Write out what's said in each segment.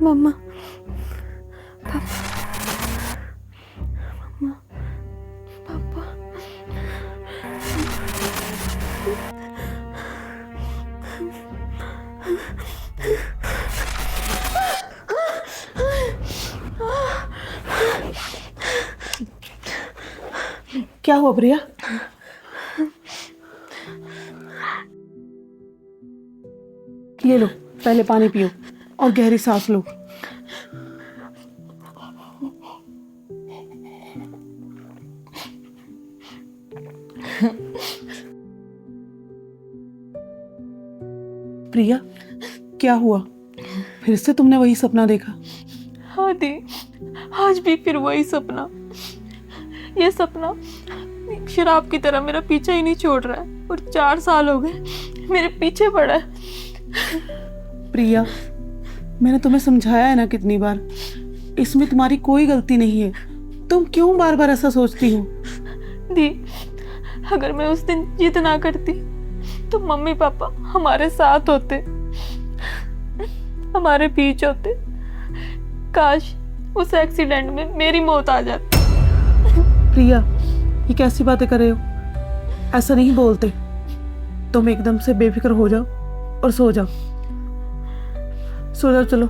मम्मा, पापा, मम्मा, पापा। क्या हुआ प्रिया? ये लो, पहले पानी पियो और गहरी सांस लो। प्रिया, क्या हुआ? फिर से तुमने वही सपना देखा? हाँ दी, आज भी फिर वही सपना। ये सपना शराब की तरह मेरा पीछा ही नहीं छोड़ रहा है और 4 साल हो गए मेरे पीछे पड़ा है। प्रिया, मैंने तुम्हें समझाया है ना कितनी बार, इसमें तुम्हारी कोई गलती नहीं है। तुम क्यों बार बार ऐसा सोचती हो? दी, अगर मैं उस दिन जिद ना करती तो मम्मी पापा हमारे साथ होते, हमारे बीच होते। काश उस एक्सीडेंट में मेरी मौत आ जाती। प्रिया, ये कैसी बातें कर रहे हो? ऐसा नहीं बोलते। तुम एकदम से बेफिक्र हो जाओ और सो जाओ। सो जाओ, चलो।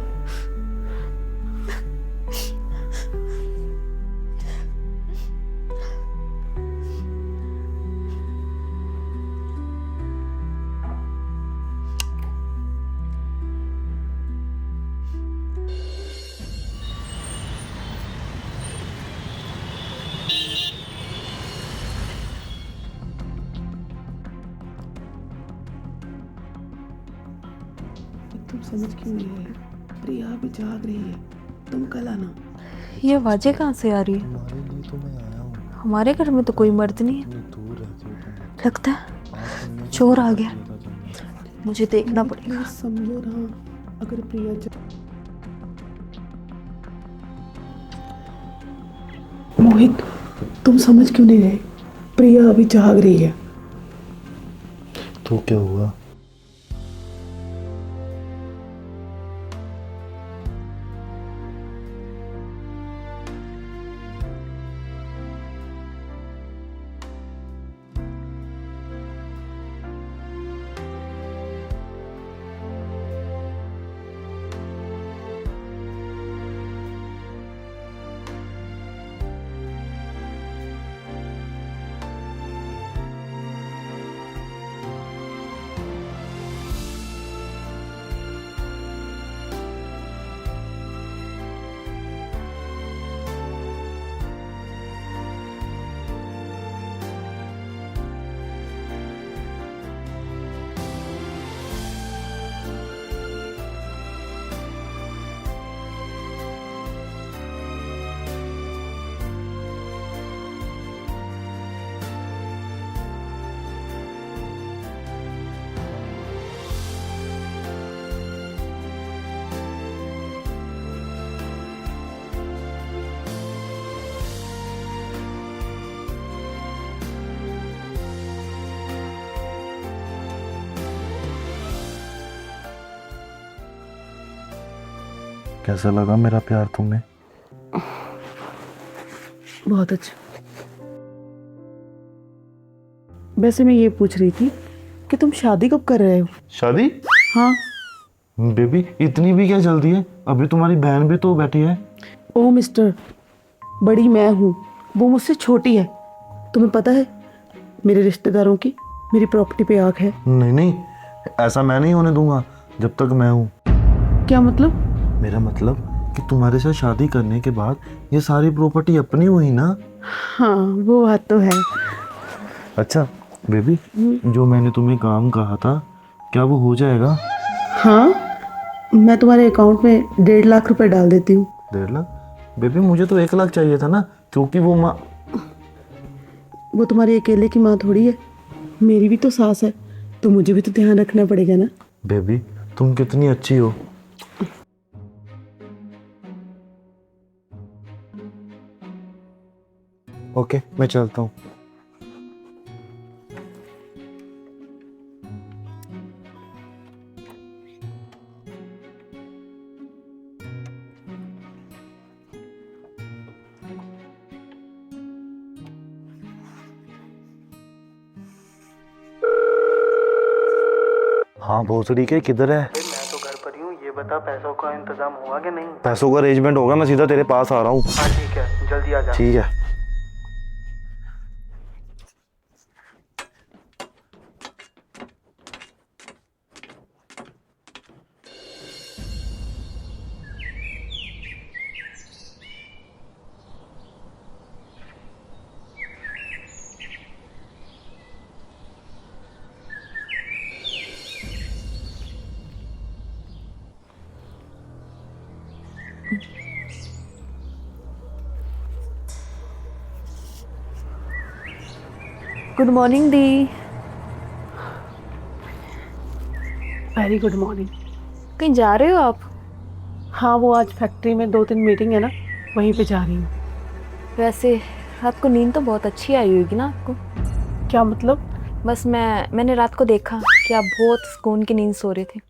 तुम समझ क्यों नहीं रहे? प्रिया अभी जाग रही है, तुम कल आना। ये आवाजें कहाँ से आ रही है? तुम्हारे लिए तो मैं आया हूँ। हमारे घर में तो कोई मर्द नहीं है। इतनी दूर रहती हो तुम। लगता है बात करने का चोर आ मौका गया। दिया था तुमने। मुझे देखना पड़ेगा। प्लीज समझो ना, अगर प्रिया मोहित, तुम समझ क्यों नहीं रहे? प्रिया अभी जाग रही है। तो क्या हुआ? कैसा लगा मेरा प्यार तुम्हें? बहुत अच्छा। वैसे मैं ये पूछ रही थी कि तुम शादी कब कर रहे हो? शादी? हाँ। बेबी, इतनी भी क्या जल्दी है? अभी तुम्हारी बहन भी तो बैठी है। ओ मिस्टर, बड़ी मैं हूँ, वो मुझसे छोटी है। तुम्हें पता है मेरे रिश्तेदारों की मेरी प्रॉपर्टी पे आंख है। नहीं नहीं, ऐसा मैं नहीं होने दूंगा जब तक मैं हूँ। क्या मतलब? मेरा मतलब कि तुम्हारे साथ शादी करने के बाद ये सारी प्रॉपर्टी अपनी हुई ना। हाँ, वो बात तो है। अच्छा बेबी, जो मैंने तुम्हें काम कहा था, क्या वो हो जाएगा? हाँ, मैं तुम्हारे अकाउंट में 1.5 लाख रुपए डाल देती हूँ। 1.5 लाख? बेबी मुझे तो 1 लाख चाहिए था ना, क्योंकि वो माँ। वो तुम्हारी अकेले की माँ थोड़ी है, मेरी भी तो सास है, तो मुझे भी तो ध्यान रखना पड़ेगा ना। बेबी तुम कितनी अच्छी हो। ओके, मैं चलता हूँ। हाँ भोसड़ी के किधर है? मैं तो घर पर ही हूँ। ये बता पैसों का इंतजाम हुआ कि नहीं? पैसों का अरेंजमेंट होगा, मैं सीधा तेरे पास आ रहा हूँ। हाँ ठीक है, जल्दी आ जा। ठीक है। गुड मॉर्निंग दी। Very good morning. कहीं जा रहे हो आप? हाँ, वो आज फैक्ट्री में 2-3 मीटिंग है ना, वहीं पे जा रही हूँ। वैसे रात को नींद तो बहुत अच्छी आई होगी ना आपको? क्या मतलब? बस मैंने रात को देखा कि आप बहुत सुकून की नींद सो रहे थे।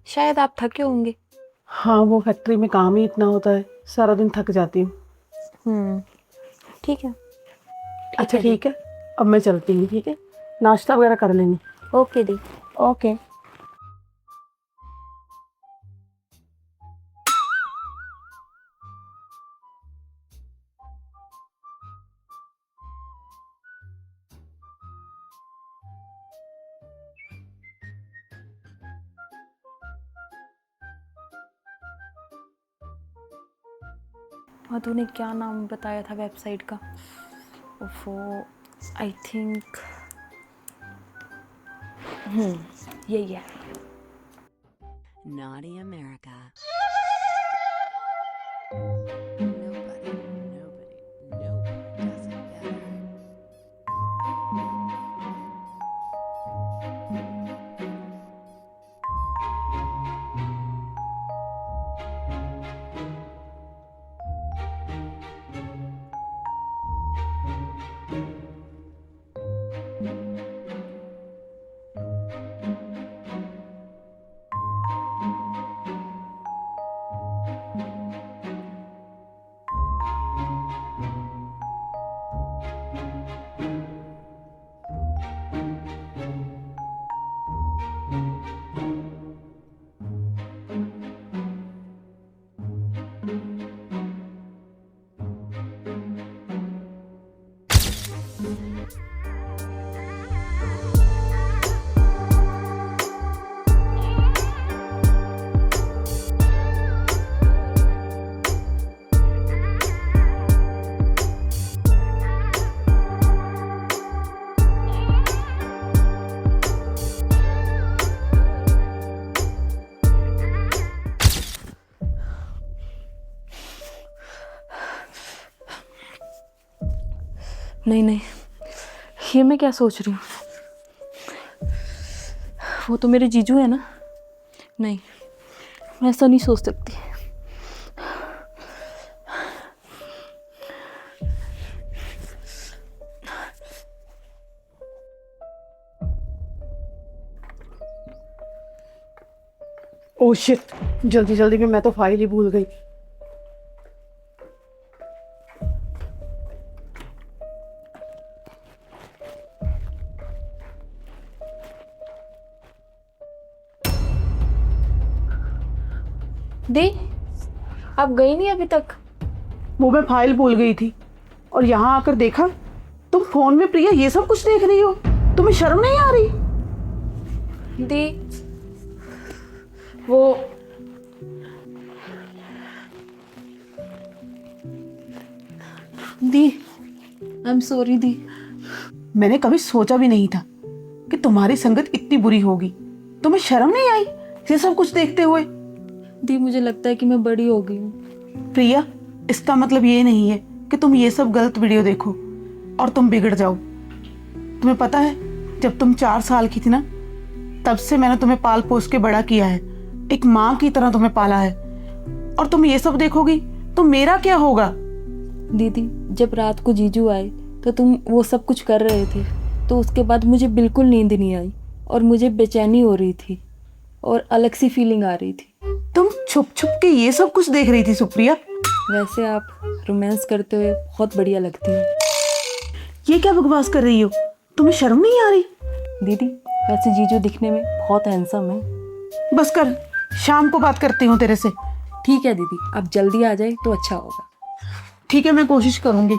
शायद आप थके होंगे। हाँ, वो फैक्ट्री में काम ही इतना होता है, सारा दिन थक जाती हूँ। ठीक है। अच्छा ठीक है, अब मैं चलती हूँ। ठीक है, नाश्ता वगैरह कर लेंगे। ओके दी। ओके। मधु ने क्या नाम बताया था वेबसाइट का? वो आई थिंक यही है। Naughty America. Nobody does it better. नहीं, ये मैं क्या सोच रही हूँ? वो तो मेरे जीजू है ना। नहीं, मैं ऐसा नहीं सोच सकती। ओह शिट, जल्दी जल्दी में मैं तो फाइल ही भूल गई। दी, आप गई नहीं अभी तक? वो मैं फाइल भूल गई थी और यहाँ आकर देखा तुम फोन में प्रिया ये सब कुछ देख रही हो। तुम्हें शर्म नहीं आ रही? दी, वो दी, आई एम सॉरी दी। मैंने कभी सोचा भी नहीं था कि तुम्हारी संगत इतनी बुरी होगी। तुम्हें शर्म नहीं आई ये सब कुछ देखते हुए? दी, मुझे लगता है कि मैं बड़ी हो गई हूँ। प्रिया, इसका मतलब ये नहीं है कि तुम ये सब गलत वीडियो देखो और तुम बिगड़ जाओ। तुम्हें पता है, जब तुम 4 साल की थी ना, तब से मैंने तुम्हें पाल पोस के बड़ा किया है। एक माँ की तरह तुम्हें पाला है और तुम ये सब देखोगी तो मेरा क्या होगा? दीदी, जब रात को जीजू आए तो तुम वो सब कुछ कर रहे थे, तो उसके बाद मुझे बिल्कुल नींद नहीं आई और मुझे बेचैनी हो रही थी और अलग सी फीलिंग आ रही थी। तुम छुप छुप के ये सब कुछ देख रही थी सुप्रिया? वैसे आप रोमांस करते हुए बहुत बढ़िया लगती हैं। ये क्या बकवास कर रही हो? तुम्हें शर्म नहीं आ रही? दीदी, वैसे जीजू दिखने में बहुत हैंडसम है। बस कर, शाम को बात करती हूँ तेरे से। ठीक है दीदी, आप जल्दी आ जाए तो अच्छा होगा। ठीक है, मैं कोशिश करूंगी।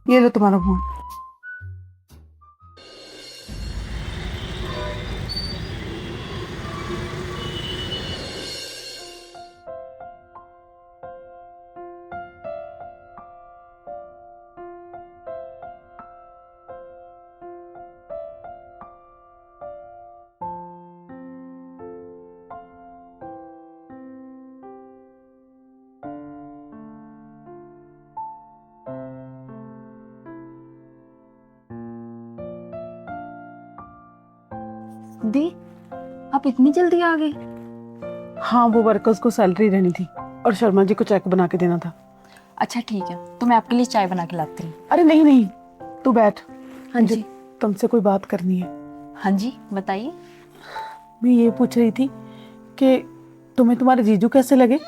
ये लो तुम्हारा फोन। दी, आप इतनी जल्दी आ गए? हाँ, वो वर्कर्स को सैलरी देनी थी और शर्मा जी को चेक बना के देना था। अच्छा ठीक है, तो मैं आपके लिए चाय बना के लाती हूँ। अरे नहीं नहीं, तू बैठ। हाँ जी। तुमसे कोई बात करनी है। हाँ जी, बताइए। मैं ये पूछ रही थी कि तुम्हें तुम्हारे जीजू कैसे लगे?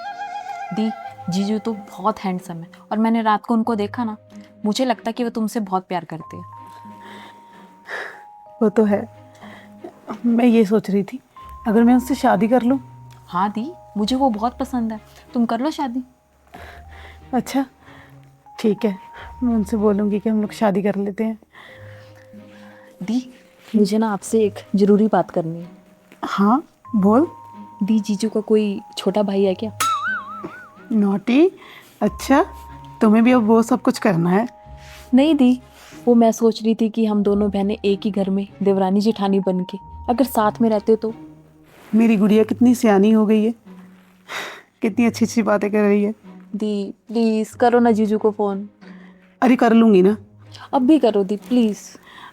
दी, जीजू तो बहुत हैंडसम है और मैंने रात को उनको देखा ना, मुझे लगता कि वो तुमसे बहुत प्यार करते हैं। वो तो है। मैं ये सोच रही थी अगर मैं उससे शादी कर लूं। हाँ दी, मुझे वो बहुत पसंद है, तुम कर लो शादी। अच्छा ठीक है, मैं उनसे बोलूँगी कि हम लोग शादी कर लेते हैं। दी, मुझे ना आपसे एक जरूरी बात करनी है। हाँ बोल। दी, जीजू का कोई छोटा भाई है क्या? नॉटी, अच्छा तुम्हें भी अब वो सब कुछ करना है? नहीं दी, वो मैं सोच रही थी कि हम दोनों बहनें एक ही घर में देवरानी जेठानी बन के अगर साथ में रहते तो। मेरी गुड़िया कितनी सियानी हो गई है, कितनी अच्छी अच्छी बातें कर रही है। दी प्लीज करो ना जीजू को फोन। अरे कर लूँगी ना। अब भी करो दी प्लीज।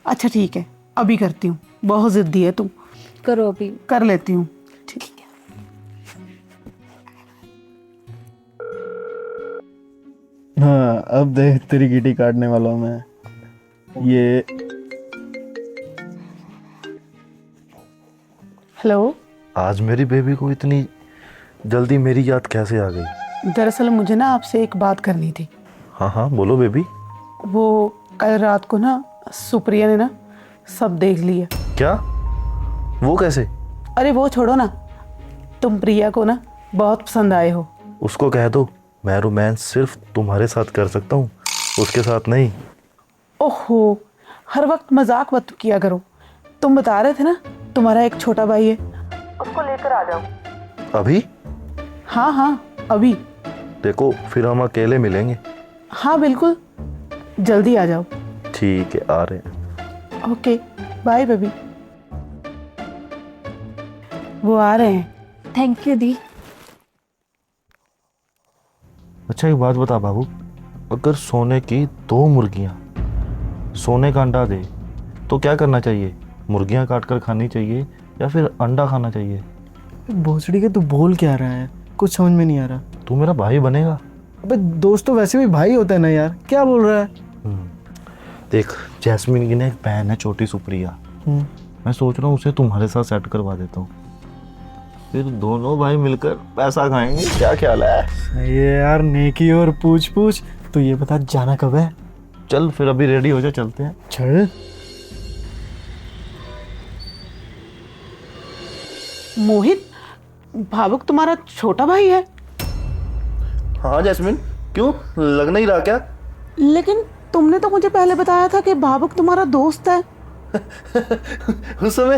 अच्छा ठीक है, अभी करती हूँ, बहुत ज़िद्दी है तू। करो अभी। कर लेती हूँ। ठीक है। हाँ, अब देख तेरी गिटी काटने वाला हूँ मैं। ये हेलो। आज मेरी बेबी को इतनी जल्दी मेरी याद कैसे आ गई? दरअसल मुझे ना आपसे एक बात करनी थी। हाँ हाँ बोलो बेबी। वो कल रात को ना सुप्रिया ने ना सब देख लिया। क्या? वो कैसे? अरे वो छोड़ो ना, तुम प्रिया को ना बहुत पसंद आए हो। उसको कह दो मैं रोमांस सिर्फ तुम्हारे साथ कर सकता हूँ, उसके साथ नहीं। ओहो, हर वक्त मजाक मत किया करो। तुम बता रहे थे ना तुम्हारा एक छोटा भाई है, उसको लेकर आ जाओ। अभी? हाँ हाँ अभी। देखो फिर हम अकेले मिलेंगे। हाँ बिल्कुल, जल्दी आ जाओ। ठीक है, आ रहे हैं। Okay bye baby. वो आ रहे हैं। थैंक यू दी। अच्छा एक बात बता बाबू, अगर सोने की 2 मुर्गियां सोने का अंडा दे तो क्या करना चाहिए? मुर्गियां काट कर खानी चाहिए या फिर अंडा खाना चाहिए? भोसड़ी के तू बोल क्या रहा है, कुछ समझ में नहीं आ रहा। तू मेरा भाई बनेगा। अबे दोस्त तो वैसे भी भाई होता है ना यार, क्या बोल रहा है? देख जैस्मिन की ना एक बहन है छोटी सुप्रिया, मैं सोच रहा हूँ उसे तुम्हारे साथ सेट करवा देता हूँ, फिर दोनों भाई मिलकर पैसा खाएंगे। क्या ख्याल है? ये यार नेकी और पूछ पूछ। तो ये बता जाना कब है? चल फिर अभी रेडी हो जा, चलते हैं। चल। मोहित, भावुक तुम्हारा छोटा भाई है? हाँ जैस्मिन, क्यों लग नहीं रहा क्या? लेकिन तुमने तो मुझे पहले बताया था कि भावुक तुम्हारा दोस्त है। उस समय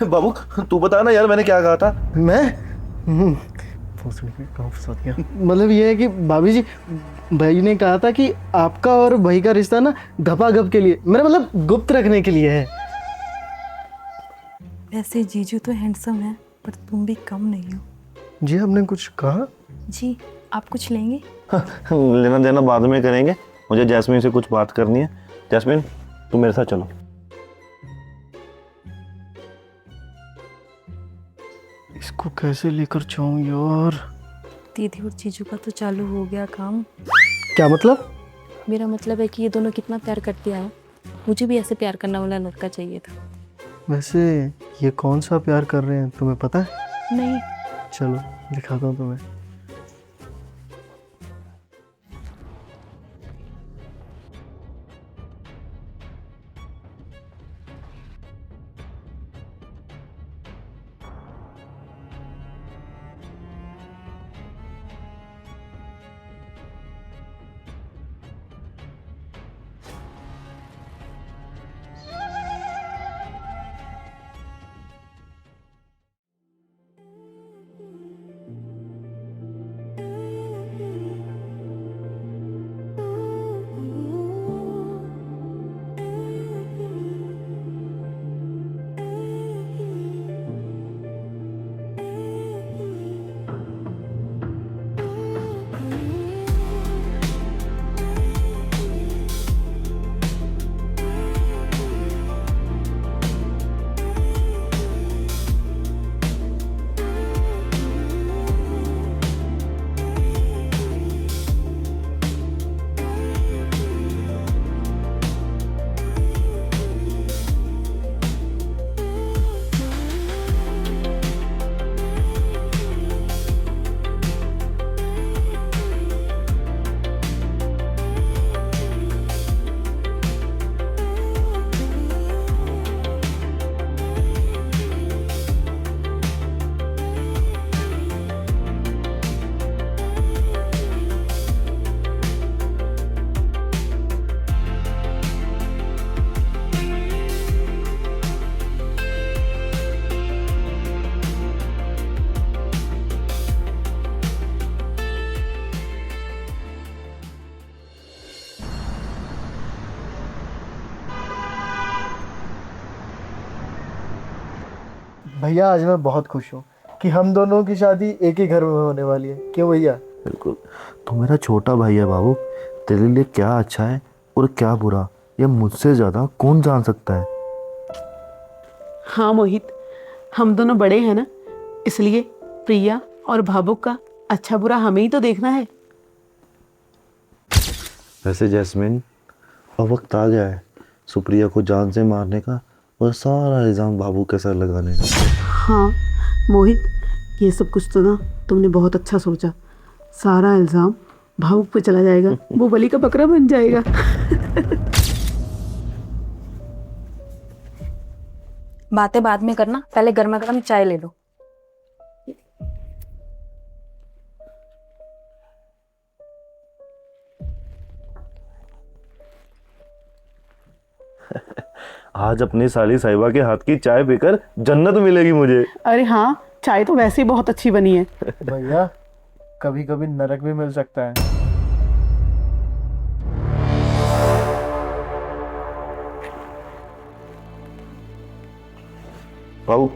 बाबू तू बता ना यार मैंने क्या कहा था? मैं भोसड़ी में कहाँ फंसा दिया। मतलब ये है कि भाभी जी, भाई ने कहा था कि आपका और भाई का रिश्ता ना गपागप के लिए, मेरा मतलब गुप्त रखने के लिए है। वैसे जीजू तो हैंडसम है पर तुम भी कम नहीं हो। जी आपने कुछ कहा? जी आप कुछ लेंगे? लेना देना बाद में करेंगे, मुझे जैस्मिन से कुछ बात करनी है। जैस्मिन तुम मेरे साथ चलो। इसको कैसे लेकर जाऊं यार? दीदी और जीजू का तो चालू हो गया काम। क्या मतलब? मेरा मतलब है कि ये दोनों कितना प्यार करते हैं। मुझे भी ऐसे प्यार करने वाला लड़का चाहिए था। वैसे ये कौन सा प्यार कर रहे हैं तुम्हें पता है? नहीं। चलो दिखाता हूँ तुम्हें। भैया आज मैं बहुत खुश हूँ कि हम दोनों की शादी एक ही घर में होने वाली है। क्यों भैया? बिल्कुल। तू मेरा छोटा भाई है बाबू, तेरे लिए क्या अच्छा है और क्या बुरा ये मुझसे ज़्यादा कौन जान सकता है। हाँ मोहित, हम दोनों बड़े हैं ना, इसलिए प्रिया और भावुक का अच्छा बुरा हमें ही तो देखना है। वैसे जैस्मिन, अब वक्त आ गया है सुप्रिया को जान से मारने का और सारा इल्ज़ाम बाबू के सर लगाने का। हाँ मोहित, ये सब कुछ तो ना तुमने बहुत अच्छा सोचा। सारा इल्ज़ाम भावुक पे चला जाएगा, वो बलि का बकरा बन जाएगा। बातें बाद में करना, पहले गर्मा गर्म चाय ले लो। आज अपनी साली साहिबा के हाथ की चाय पीकर जन्नत मिलेगी मुझे। अरे हाँ, चाय तो वैसे ही बहुत अच्छी बनी है। भैया कभी कभी नरक भी मिल सकता है। बाबू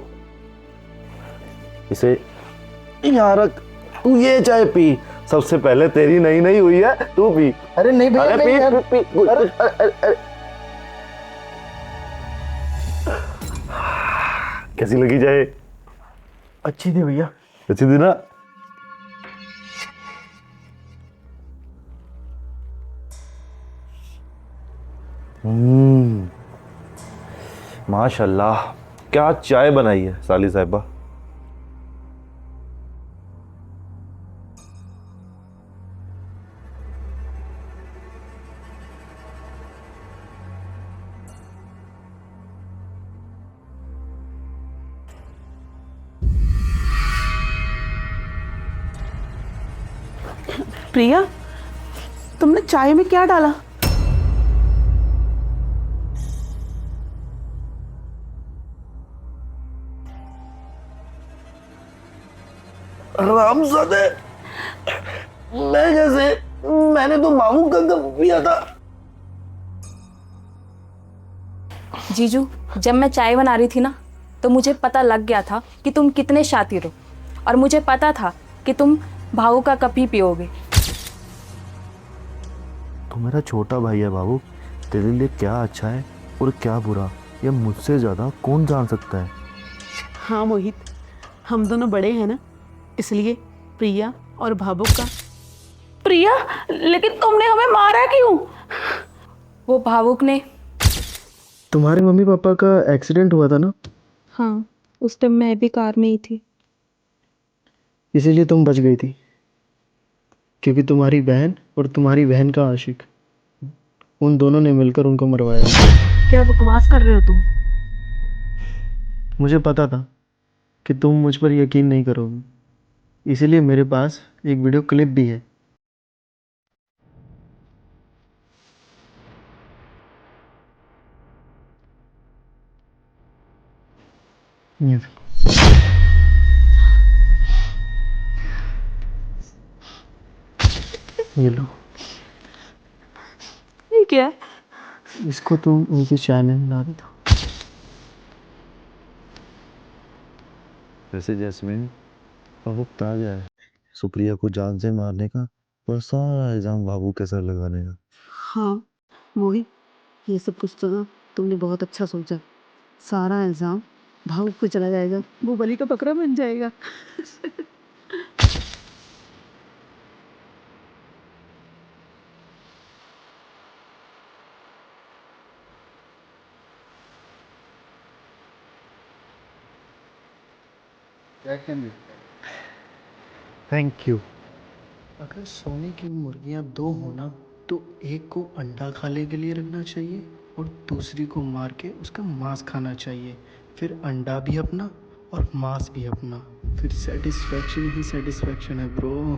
इसे यहाँ रख, तू ये चाय पी। सबसे पहले तेरी नई नई हुई है, तू पी। अरे नहीं भैया, अरे नहीं यार। P P. अरे कैसी लगी चाय? अच्छी थी भैया। अच्छी थी ना? माशाल्लाह, क्या चाय बनाई है साली साहिबा। प्रिया, तुमने चाय में क्या डाला? रामज़ादे, मैं कैसे? मैंने तो मामू का कप पिया था। जीजू, जब मैं चाय बना रही थी ना, तो मुझे पता लग गया था कि तुम कितने शातिर हो, और मुझे पता था कि तुम भाऊ का कप ही पियोगे। तू मेरा छोटा भाई है बाबू, तेरे लिए क्या अच्छा है और क्या बुरा ये मुझसे ज़्यादा कौन जान सकता है। हाँ मोहित, हम दोनों बड़े हैं ना, इसलिए प्रिया और भावुक का। प्रिया, लेकिन तुमने हमें मारा क्यों? वो भावुक ने। तुम्हारे मम्मी पापा का एक्सीडेंट हुआ था ना, हाँ, उस टाइम मैं भी कार में ही थी। इसीलिए तुम बच गई थी, क्योंकि तुम्हारी बहन और तुम्हारी बहन का आशिक, उन दोनों ने मिलकर उनको मरवाया। क्या बकवास कर रहे हो तुम? मुझे पता था कि तुम मुझ पर यकीन नहीं करोगे, इसीलिए मेरे पास एक वीडियो क्लिप भी है। ये देखो। ये लो, ये क्या है? इसको तुम उनकी चाय में मिला देता। वैसे जैस्मिन, अब वक्त आ गया है सुप्रिया को जान से मारने का और सारा इल्ज़ाम बाबू के सर लगाने का। हाँ मोहित, ये सब कुछ तो ना तुमने बहुत अच्छा सोचा। सारा इल्जाम भावुक पे चला जाएगा, वो बलि का बकरा बन जाएगा। Thank you. अगर सोने की मुर्गियां दो हो ना, तो एक को अंडा खाने के लिए रखना चाहिए और दूसरी को मार के उसका मांस खाना चाहिए। फिर अंडा भी अपना और मांस भी अपना, फिर सेटिस्फैक्शन ही सेटिस्फैक्शन है ब्रो।